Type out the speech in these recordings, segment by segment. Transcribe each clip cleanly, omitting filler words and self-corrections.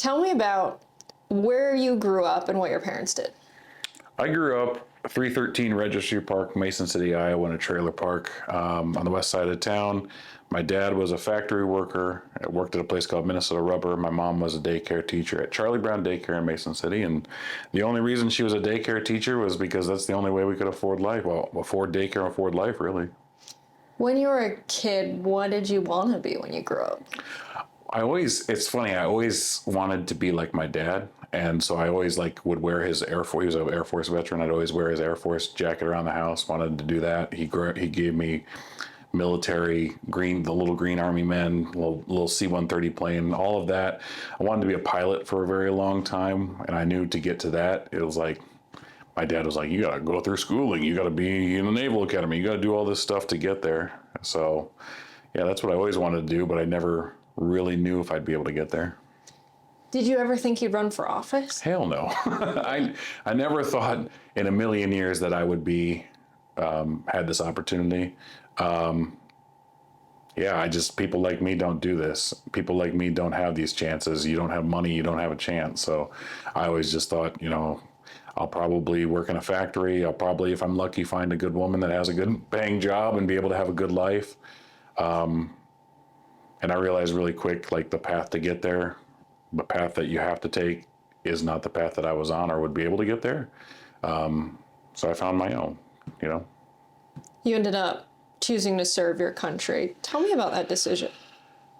Tell me about where you grew up and what your parents did. I grew up 313 Registry Park, Mason City, Iowa, in a trailer park on the west side of town. My dad was a factory worker. I worked at a place called Minnesota Rubber. My mom was a daycare teacher at Charlie Brown Daycare in Mason City. And the only reason she was a daycare teacher was because that's the only way we could afford life. Well, afford daycare, afford life, really. When you were a kid, what did you want to be when you grew up? It's funny, I always wanted to be like my dad. And so I always would wear his Air Force, he was an Air Force veteran. I'd always wear his Air Force jacket around the house, wanted to do that. He gave me military green, the little green army men, little C-130 plane, all of that. I wanted to be a pilot for a very long time. And I knew to get to that, it was like, my dad was like, you got to go through schooling. You got to be in the Naval Academy. You got to do all this stuff to get there. So yeah, that's what I always wanted to do, but I never really knew if I'd be able to get there. Did you ever think you'd run for office? Hell no. I never thought in a million years that I would be, had this opportunity. People like me don't do this. People like me don't have these chances. You don't have money, you don't have a chance. So I always just thought, I'll probably work in a factory. I'll probably, if I'm lucky, find a good woman that has a good paying job and be able to have a good life. And I realized really quick, the path to get there, the path that you have to take is not the path that I was on or would be able to get there. So I found my own, You ended up choosing to serve your country. Tell me about that decision.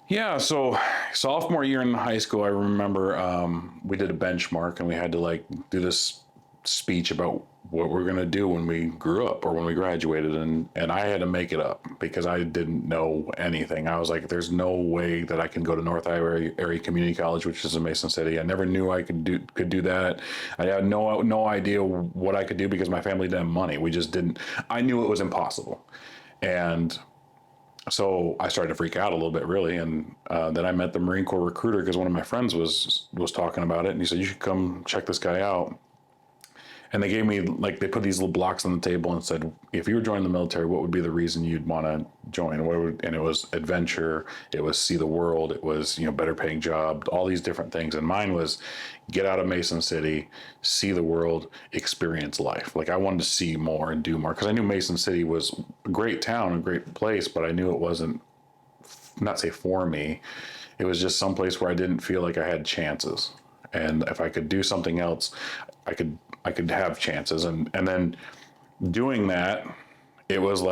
Yeah, so sophomore year in high school, I remember we did a benchmark and we had to do this speech about what we're going to do when we grew up or when we graduated. And I had to make it up because I didn't know anything. I was like, there's no way that I can go to North Iowa Area Community College, which is in Mason City. I never knew I could do that. I had no idea what I could do because my family didn't have money. We just didn't. I knew it was impossible. And so I started to freak out a little bit, really. And then I met the Marine Corps recruiter because one of my friends was talking about it. And he said, you should come check this guy out. And they gave me, they put these little blocks on the table and said, if you were joining the military, what would be the reason you'd want to join? And it was adventure, it was see the world, it was, better paying job, all these different things. And mine was get out of Mason City, see the world, experience life. I wanted to see more and do more because I knew Mason City was a great town, a great place, but I knew it wasn't, not say for me, it was just someplace where I didn't feel like I had chances. And if I could do something else, I could have chances. And then doing that, it was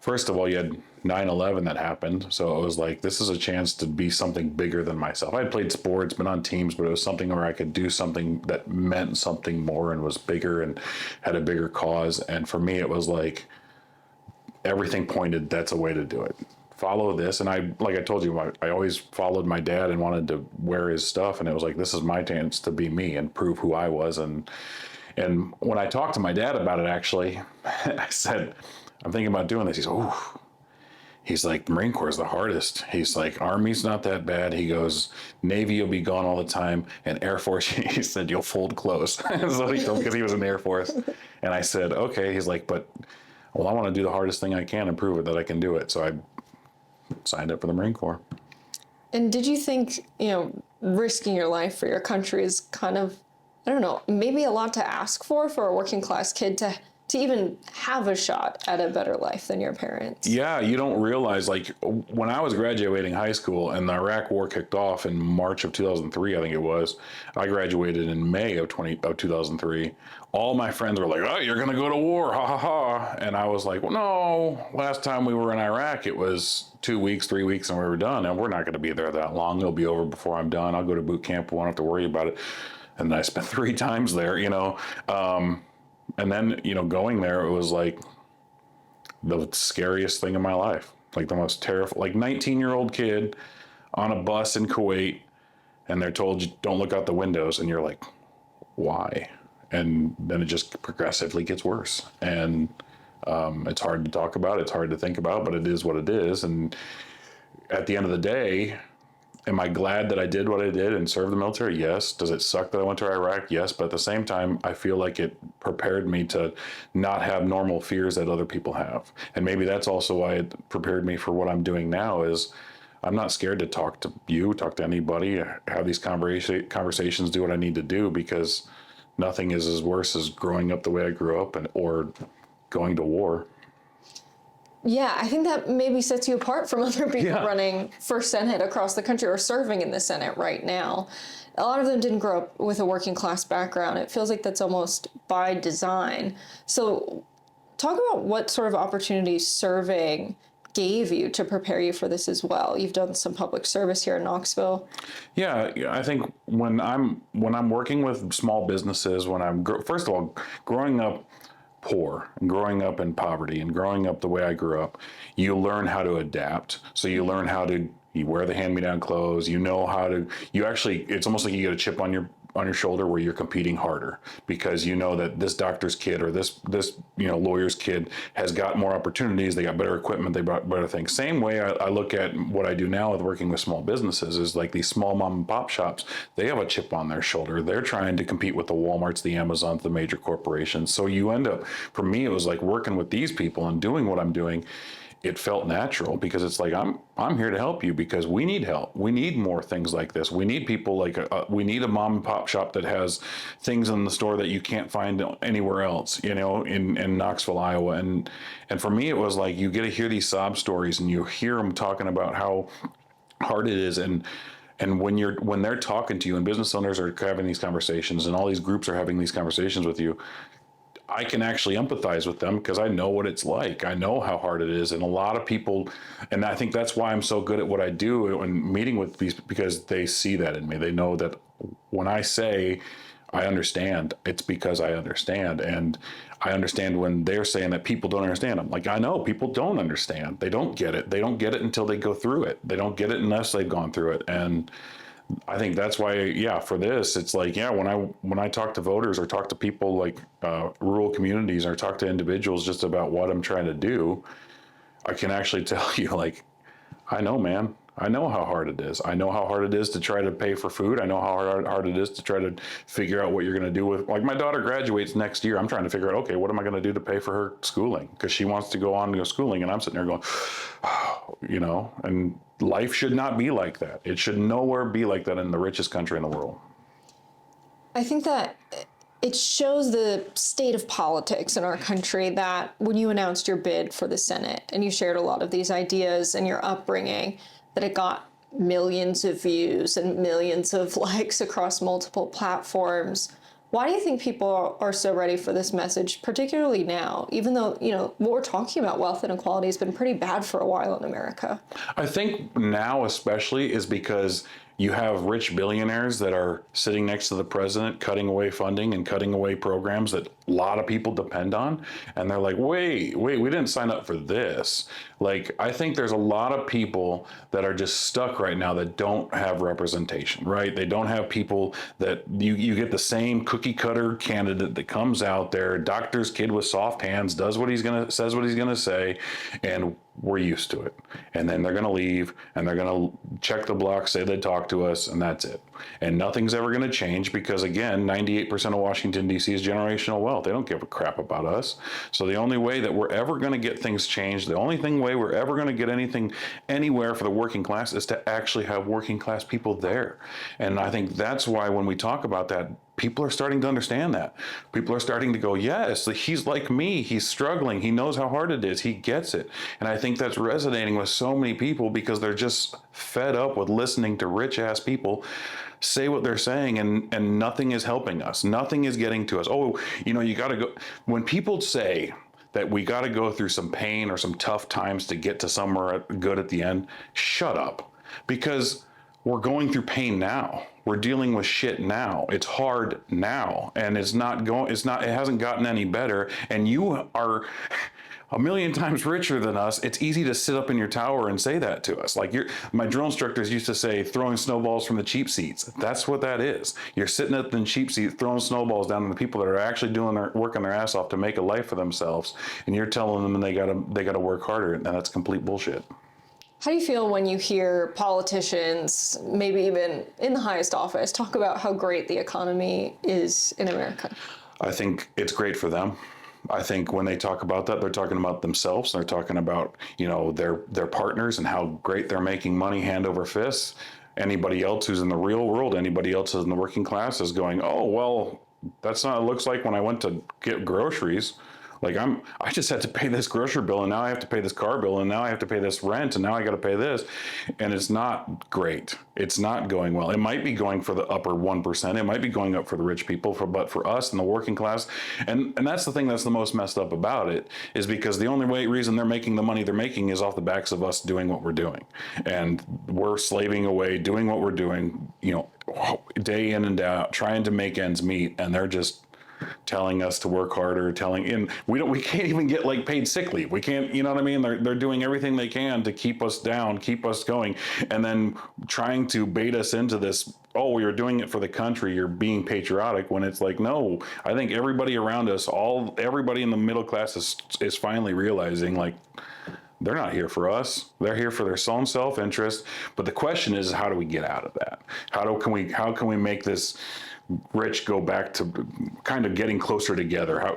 first of all, you had 9/11 that happened. So it was this is a chance to be something bigger than myself. I had played sports, been on teams, but it was something where I could do something that meant something more and was bigger and had a bigger cause. And for me, it was everything pointed, that's a way to do it. Follow this. And I told you, I always followed my dad and wanted to wear his stuff. And it was this is my chance to be me and prove who I was. And when I talked to my dad about it, actually, I said, I'm thinking about doing this. He's like, Marine Corps is the hardest. He's like, Army's not that bad. He goes, Navy, you'll be gone all the time. And Air Force, he said, you'll fold close. So he told, because he was in the Air Force. And I said, okay. He's like, I want to do the hardest thing I can and prove it that I can do it. So I signed up for the Marine Corps. And did you think, risking your life for your country is kind of, I don't know, maybe a lot to ask for a working class kid to even have a shot at a better life than your parents? Yeah, you don't realize, when I was graduating high school and the Iraq War kicked off in March of 2003, I think it was, I graduated in May of 2003. All my friends were like, oh, you're going to go to war, ha, ha, ha. And I was like, well, no, last time we were in Iraq, it was 2 weeks, 3 weeks, and we were done. And we're not going to be there that long. It'll be over before I'm done. I'll go to boot camp. I won't have to worry about it. And I spent 3 times there, and then, going there, it was the scariest thing in my life. The most terrifying, 19-year-old kid on a bus in Kuwait, and they're told you don't look out the windows, and you're like, why? And then it just progressively gets worse. And it's hard to talk about, it's hard to think about, but it is what it is. And at the end of the day, am I glad that I did what I did and served the military? Yes. Does it suck that I went to Iraq? Yes. But at the same time, I feel like it prepared me to not have normal fears that other people have. And maybe that's also why it prepared me for what I'm doing now is I'm not scared to talk to you, talk to anybody, have these conversations, do what I need to do, because nothing is as worse as growing up the way I grew up or going to war. Yeah, I think that maybe sets you apart from other people Yeah. running for Senate across the country or serving in the Senate right now. A lot of them didn't grow up with a working class background. It feels like that's almost by design. So, talk about what sort of opportunities serving gave you to prepare you for this as well. You've done some public service here in Knoxville. Yeah, I think when I'm working with small businesses, first of all, growing up poor and growing up in poverty and growing up the way I grew up, you learn how to adapt. So you wear the hand-me-down clothes, it's almost like you get a chip on your shoulder where you're competing harder, because you know that this doctor's kid or this lawyer's kid has got more opportunities, they got better equipment, they brought better things. Same way I look at what I do now with working with small businesses is like these small mom and pop shops, they have a chip on their shoulder. They're trying to compete with the Walmarts, the Amazons, the major corporations. So you end up, for me, it was like working with these people and doing what I'm doing. It felt natural, because it's like I'm here to help you, because we need help. We need more things like this. We need people we need a mom and pop shop that has things in the store that you can't find anywhere else, in Knoxville, Iowa. And for me, it was like you get to hear these sob stories and you hear them talking about how hard it is. And when they're talking to you and business owners are having these conversations and all these groups are having these conversations with you, I can actually empathize with them, because I know what it's like. I know how hard it is. And a lot of people, and I think that's why I'm so good at what I do when meeting with these, because they see that in me. They know that when I say I understand, it's because I understand. And I understand when they're saying that people don't understand. I'm like, I know people don't understand. They don't get it. They don't get it until they go through it. They don't get it unless they've gone through it. And I think that's why, for this, it's like, when I talk to voters or talk to people like rural communities or talk to individuals just about what I'm trying to do, I can actually tell you, like, I know, man. I know how hard it is. I know how hard it is to try to pay for food. I know how hard it is to try to figure out what you're going to do with, like, my daughter graduates next year. I'm trying to figure out, okay, what am I going to do to pay for her schooling? Because she wants to go on to go schooling. And I'm sitting there going, and life should not be like that. It should nowhere be like that in the richest country in the world. I think that it shows the state of politics in our country that when you announced your bid for the Senate and you shared a lot of these ideas and your upbringing, that it got millions of views and millions of likes across multiple platforms. Why do you think people are so ready for this message, particularly now, even though, what we're talking about, wealth inequality, has been pretty bad for a while in America? I think now especially is because you have rich billionaires that are sitting next to the president, cutting away funding and cutting away programs that a lot of people depend on. And they're like, wait, we didn't sign up for this. Like, I think there's a lot of people that are just stuck right now that don't have representation, right? They don't have people that you get the same cookie cutter candidate that comes out there, doctor's kid with soft hands, says what he's gonna say, and we're used to it. And then they're going to leave and they're going to check the block, say they talked to us, and that's it. And nothing's ever going to change because, again, 98% of Washington, D.C. is generational wealth. They don't give a crap about us. So the only way that we're ever going to get things changed, the only way we're ever going to get anything anywhere for the working class is to actually have working class people there. And I think that's why when we talk about that, people are starting to understand that. People are starting to go, yes, he's like me. He's struggling. He knows how hard it is. He gets it. And I think that's resonating with so many people because they're just fed up with listening to rich ass people say what they're saying and nothing is helping us. Nothing is getting to us. Oh, you got to go. When people say that we got to go through some pain or some tough times to get to somewhere good at the end, shut up. Because we're going through pain now. We're dealing with shit now. It's hard now, and it hasn't gotten any better. And you are a million times richer than us. It's easy to sit up in your tower and say that to us. Like my drill instructors used to say, throwing snowballs from the cheap seats. That's what that is. You're sitting up in cheap seats, throwing snowballs down on the people that are actually working their ass off to make a life for themselves. And you're telling them they gotta work harder, and that's complete bullshit. How do you feel when you hear politicians, maybe even in the highest office, talk about how great the economy is in America? I think it's great for them. I think when they talk about that, they're talking about themselves. They're talking about, their partners and how great they're making money hand over fist. Anybody else who's in the real world, anybody else who's in the working class is going, oh, well, that's not what it looks like when I went to get groceries. Like I just had to pay this grocery bill, and now I have to pay this car bill, and now I have to pay this rent, and now I got to pay this, and it's not great. It's not going well. It might be going for the upper 1%. It might be going up for the rich people, but for us in the working class, and that's the thing that's the most messed up about it, is because the only reason they're making the money they're making is off the backs of us doing what we're doing, and we're slaving away doing what we're doing, day in and out, trying to make ends meet, and they're just telling us to work harder, and we can't even get like paid sick leave. We can't, you know what I mean? They're doing everything they can to keep us down, keep us going, and then trying to bait us into this, oh, you're doing it for the country, you're being patriotic, when it's like, no, I think everybody around us, everybody in the middle class is finally realizing, like, they're not here for us. They're here for their own self-interest. But the question is, how do we get out of that? How can we make this rich go back to kind of getting closer together,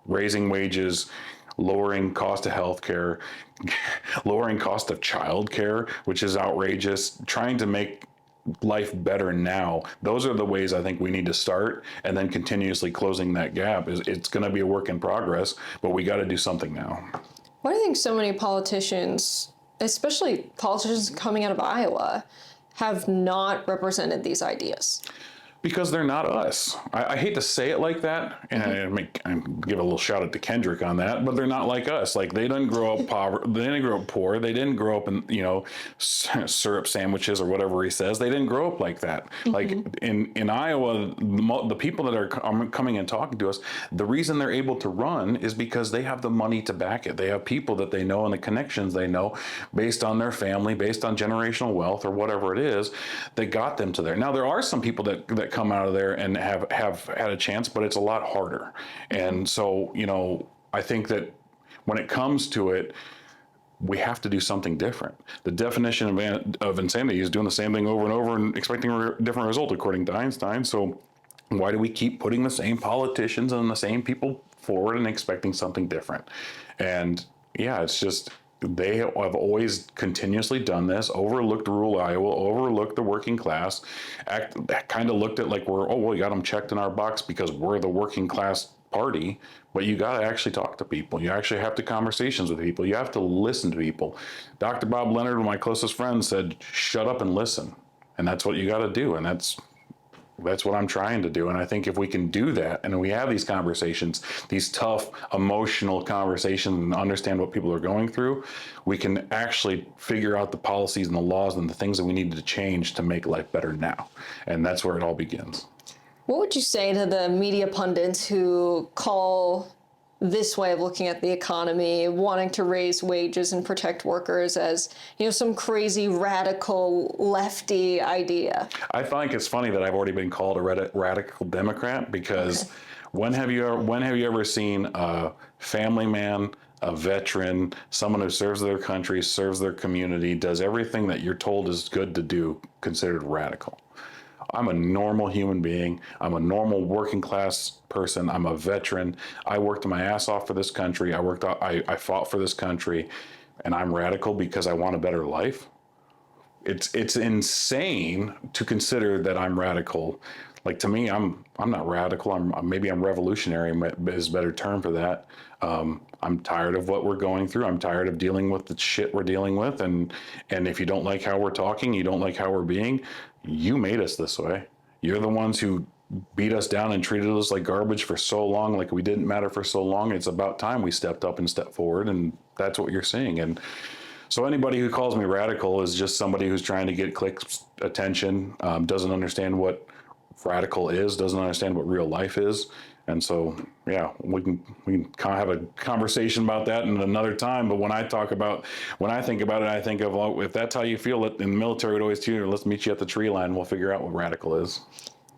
raising wages, lowering cost of healthcare, lowering cost of childcare, which is outrageous, trying to make life better now. Those are the ways I think we need to start, and then continuously closing that gap. It's going to be a work in progress, but we got to do something now. Why do you think so many politicians, especially politicians coming out of Iowa, have not represented these ideas? Because they're not us. I hate to say it like that, and I give a little shout out to Kendrick on that, but they're not like us. Like, they didn't grow up they didn't grow up poor. They didn't grow up in, syrup sandwiches or whatever he says. They didn't grow up like that. Like in Iowa, the people that are coming and talking to us, the reason they're able to run is because they have the money to back it. They have people that they know and the connections they know based on their family, based on generational wealth or whatever it is, that got them to there. Now, there are some people that come out of there and have had a chance, but it's a lot harder. And so, I think that when it comes to it, we have to do something different. The definition of insanity is doing the same thing over and over and expecting a different result, according to Einstein. So why do we keep putting the same politicians and the same people forward and expecting something different? And yeah, it's just, they have always continuously done this, overlooked rural Iowa, overlooked the working class, kind of looked at like we got them checked in our box because we're the working class party. But you got to actually talk to people. You actually have to conversations with people. You have to listen to people. Dr. Bob Leonard, my closest friend, said, shut up and listen. And that's what you got to do. And that's what I'm trying to do. And I think if we can do that, and we have these conversations, these tough, emotional conversations, and understand what people are going through, we can actually figure out the policies and the laws and the things that we need to change to make life better now. And that's where it all begins. What would you say to the media pundits who call this way of looking at the economy, wanting to raise wages and protect workers, as some crazy radical lefty idea? I think it's funny that I've already been called a radical Democrat, because when have you ever seen a family man, a veteran, someone who serves their country, serves their community, does everything that you're told is good to do, considered radical? I'm a normal human being. I'm a normal working class person. I'm a veteran. I worked my ass off for this country. I fought for this country, and I'm radical because I want a better life. It's insane to consider that I'm radical. Like, to me, I'm not radical. Maybe I'm revolutionary is a better term for that. I'm tired of what we're going through. I'm tired of dealing with the shit we're dealing with. And if you don't like how we're talking, you don't like how we're being, you made us this way. You're the ones who beat us down and treated us like garbage for so long, like we didn't matter for so long. It's about time we stepped up and stepped forward. And that's what you're seeing. And so anybody who calls me radical is just somebody who's trying to get clicks, attention, doesn't understand what radical is, doesn't understand what real life is. And so, yeah, we can kind of have a conversation about that in another time. But when I think about it, I think of, well, if that's how you feel, in the military, would always tell you, let's meet you at the tree line. We'll figure out what radical is.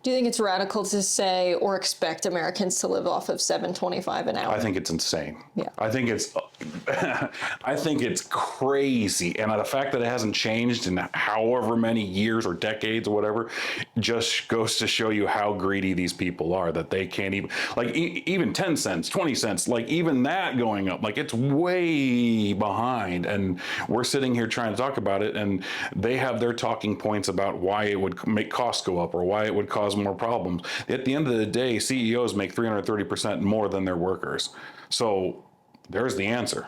Do you think it's radical to say or expect Americans to live off of $7.25 an hour? I think it's insane. Yeah. I think it's, I think it's crazy. And the fact that it hasn't changed in however many years or decades or whatever, just goes to show you how greedy these people are, that they can't even, like even 10 cents, 20 cents, like even that going up, like it's way behind. And we're sitting here trying to talk about it, and they have their talking points about why it would make costs go up or why it would cause more problems. At the end of the day, CEOs make 330% more than their workers. So there's the answer.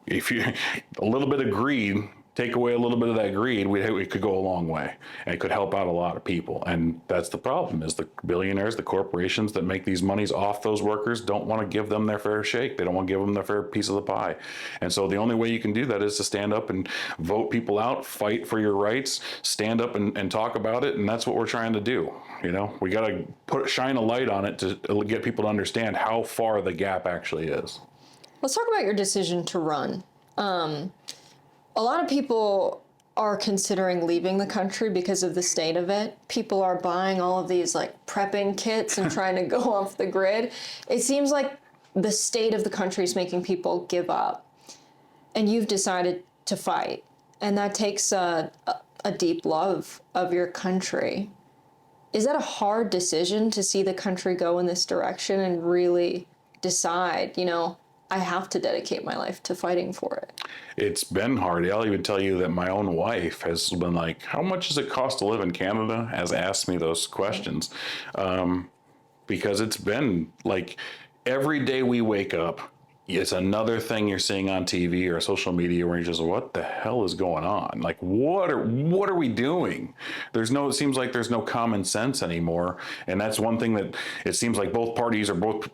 If you a little bit of greed, take away a little bit of that greed, we could go a long way, and it could help out a lot of people. And that's the problem: is the billionaires, the corporations that make these monies off those workers don't want to give them their fair shake. They don't want to give them their fair piece of the pie. And so the only way you can do that is to stand up and vote people out, fight for your rights, stand up and talk about it. And that's what we're trying to do. You know, we got to shine a light on it to get people to understand how far the gap actually is. Let's talk about your decision to run. A lot of people are considering leaving the country because of the state of it. People are buying all of these like prepping kits and trying to go off the grid. It seems like the state of the country is making people give up. And you've decided to fight. And that takes a deep love of your country. Is that a hard decision to see the country go in this direction and really decide, you know, I have to dedicate my life to fighting for it? It's been hard. I'll even tell you that my own wife has been like, how much does it cost to live in Canada? Has asked me those questions. Because it's been like every day we wake up, it's another thing you're seeing on TV or social media where you're just, what the hell is going on? Like, what are we doing? It seems like there's no common sense anymore. And that's one thing that it seems like both parties or both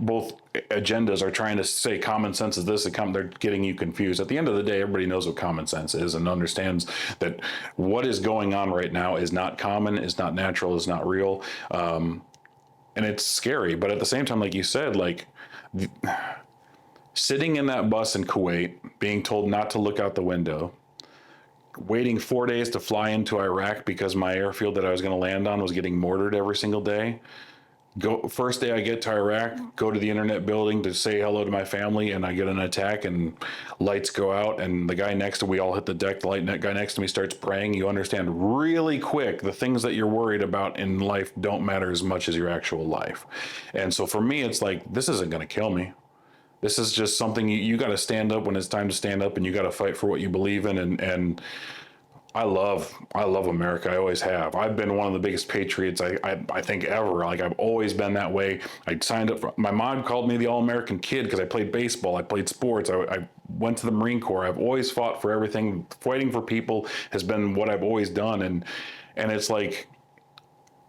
agendas are trying to say common sense is this, they're getting you confused. At the end of the day, everybody knows what common sense is and understands that what is going on right now is not common, is not natural, is not real. And it's scary. But at the same time, like you said, like, sitting in that bus in Kuwait, being told not to look out the window, waiting 4 days to fly into Iraq because my airfield that I was going to land on was getting mortared every single day. First day I get to Iraq, go to the internet building to say hello to my family, and I get an attack and lights go out, and the guy next to me, we all hit the deck, the guy next to me starts praying. You understand really quick the things that you're worried about in life don't matter as much as your actual life. And so for me, it's like, this isn't going to kill me. This is just something you got to stand up when it's time to stand up, and you got to fight for what you believe in. And I love America. I always have. I've been one of the biggest patriots I think ever. Like, I've always been that way. I signed up my mom called me the All-American kid because I played baseball. I played sports. I went to the Marine Corps. I've always fought for everything. Fighting for people has been what I've always done. And it's like,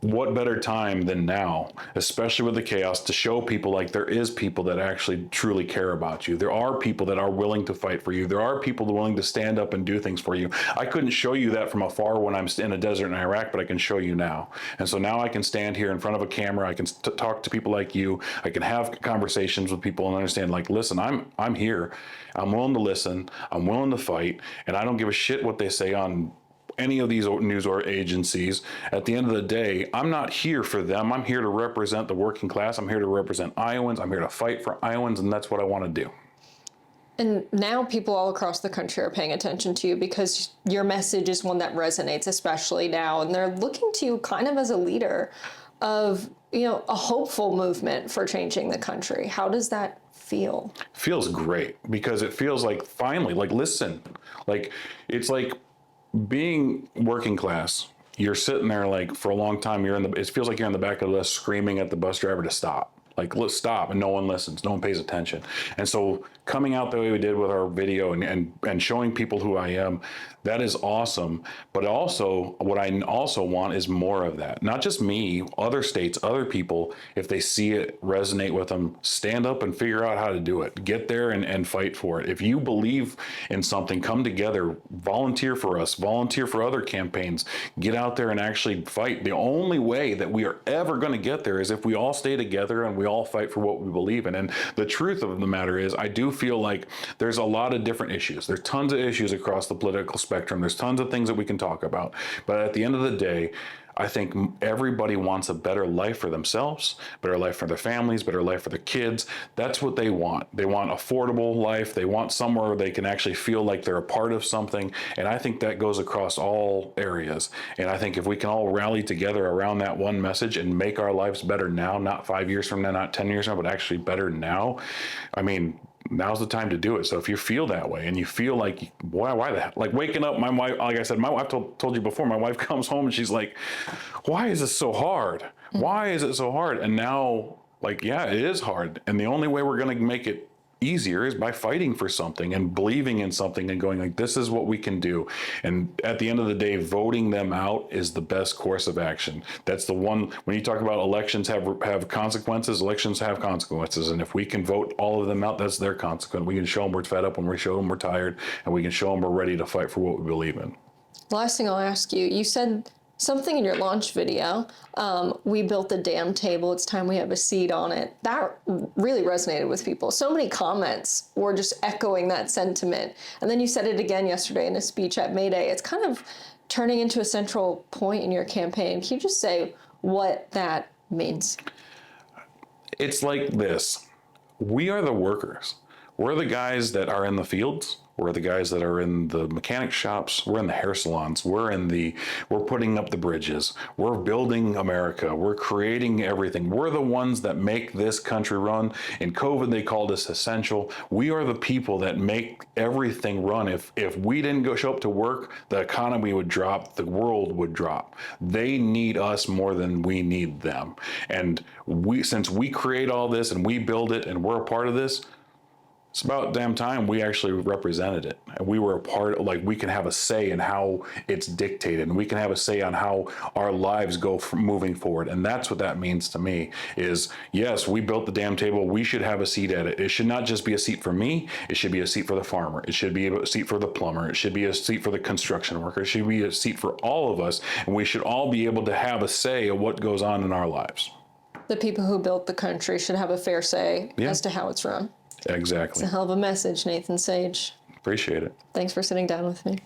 what better time than now, especially with the chaos, to show people like there is people that actually truly care about you. There are people that are willing to fight for you. There are people that are willing to stand up and do things for you. I couldn't show you that from afar when I'm in a desert in Iraq, but I can show you now. And so now I can stand here in front of a camera. I can talk to people like you. I can have conversations with people and understand, like, listen, I'm here. I'm willing to listen. I'm willing to fight. And I don't give a shit what they say on any of these news or agencies. At the end of the day, I'm not here for them. I'm here to represent the working class. I'm here to represent Iowans. I'm here to fight for Iowans, and that's what I want to do. And now people all across the country are paying attention to you because your message is one that resonates, especially now. And they're looking to you kind of as a leader of, you know, a hopeful movement for changing the country. How does that feel? Feels great, because it feels like finally, like, listen, like, it's like being working class. You're sitting there like for a long time. It feels like you're in the back of the bus screaming at the bus driver to stop. Like, let's stop, and no one listens, no one pays attention. And so coming out the way we did with our video and showing people who I am, that is awesome. But also, what I also want is more of that. Not just me, other states, other people, if they see it resonate with them, stand up and figure out how to do it. Get there and fight for it. If you believe in something, come together, volunteer for us, volunteer for other campaigns, get out there and actually fight. The only way that we are ever going to get there is if we all stay together and we all fight for what we believe in. And the truth of the matter is, I do feel like there's a lot of different issues. There's tons of issues across the political spectrum. There's tons of things that we can talk about. But at the end of the day, I think everybody wants a better life for themselves, better life for their families, better life for their kids. That's what they want. They want affordable life. They want somewhere where they can actually feel like they're a part of something. And I think that goes across all areas. And I think if we can all rally together around that one message and make our lives better now, not 5 years from now, not 10 years from now, but actually better now, I mean, now's the time to do it. So if you feel that way and you feel like, why the hell? Like waking up, my wife, like I said, my wife told you before, my wife comes home and she's like, why is this so hard? Why is it so hard? And now, like, yeah, it is hard. And the only way we're going to make it easier is by fighting for something and believing in something and going like, this is what we can do. And at the end of the day, voting them out is the best course of action. That's the one, when you talk about elections have consequences, elections have consequences. And if we can vote all of them out, that's their consequence. We can show them we're fed up, when we show them we're tired, and we can show them we're ready to fight for what we believe in. Last thing I'll ask you, you said something in your launch video, we built a damn table, it's time we have a seat on it. That really resonated with people. So many comments were just echoing that sentiment. And then you said it again yesterday in a speech at May Day. It's kind of turning into a central point in your campaign. Can you just say what that means? It's like this. We are the workers. We're the guys that are in the fields. We're the guys that are in the mechanic shops. We're in the hair salons. We're putting up the bridges. We're building America. We're creating everything. We're the ones that make this country run. In COVID, they called us essential. We are the people that make everything run. If we didn't go show up to work, the economy would drop. The world would drop. They need us more than we need them. And since we create all this and we build it and we're a part of this, it's about damn time we actually represented it. And we were a part of, like, we can have a say in how it's dictated, and we can have a say on how our lives go from moving forward. And that's what that means to me is, yes, we built the damn table. We should have a seat at it. It should not just be a seat for me. It should be a seat for the farmer. It should be a seat for the plumber. It should be a seat for the construction worker. It should be a seat for all of us. And we should all be able to have a say of what goes on in our lives. The people who built the country should have a fair say as to how it's run. Exactly. It's a hell of a message, Nathan Sage. Appreciate it. Thanks for sitting down with me.